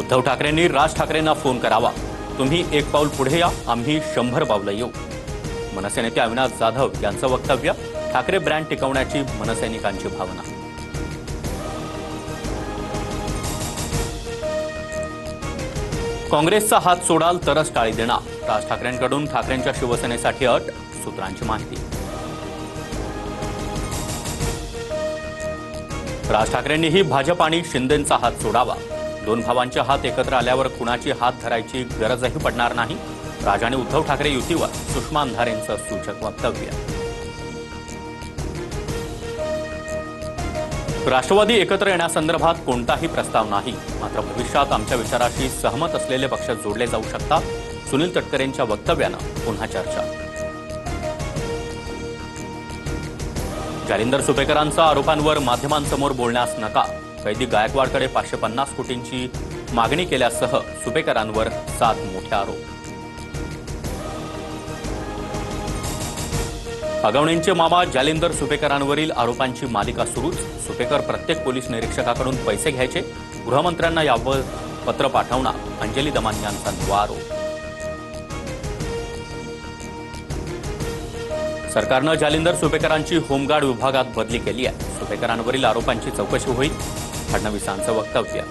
उद्धव ठाकरेंनी राज ठाकरेंना फोन करावा, तुम्ही एक पाऊल पुढे या, आम्ही 100 पावलं येऊ. मनसे नेते अविनाश जाधव यांचं वक्तव्य. ठाकरे ब्रँड टिकवण्याची मनसैनिकांची भावना. काँग्रेसचा हात सोडाल तरच टाळी देणार. राज ठाकरेंकडून ठाकरेंच्या शिवसेनेसाठी अट. सूत्रांची माहिती. राज ठाकरेंनीही भाजप आणि शिंदेंचा हात सोडावा. दोन भावांचे हात एकत्र आल्यावर कुणाची हात धरायची गरजही पडणार नाही. राज आणि उद्धव ठाकरे युतीवर सुषमा अंधारेंचं सूचक वक्तव्य. राष्ट्रवादी एकत्र येण्यासंदर्भात कोणताही प्रस्ताव नाही, मात्र भविष्यात आमच्या विचाराशी सहमत असलेले पक्ष जोडले जाऊ शकतात. सुनील तटकरेंच्या वक्तव्यानं पुन्हा चर्चा. जालिंदर सुपेकरांचा आरोपांवर माध्यमांसमोर बोलण्यास नकार. कैदी गायकवाडकडे 550 कोटींची मागणी केल्यासह सुपेकरांवर 7 मोठे आरोप. अगवणेंचे मामा जालिंदर सुपेकरांवरील आरोपांची मालिका सुरूच. सुपेकर प्रत्येक पोलीस निरीक्षकाकडून पैसे घ्यायचे. गृहमंत्र्यांना यावर पत्र पाठवणार. अंजली दमानी यांचा नवा आरोप. सरकारनं जालिंदर सुपेकरांची होमगार्ड विभागात बदली केली आहे. सुपेकरांवरील आरोपांची चौकशी होईल. फडणवीसांचं वक्तव्य.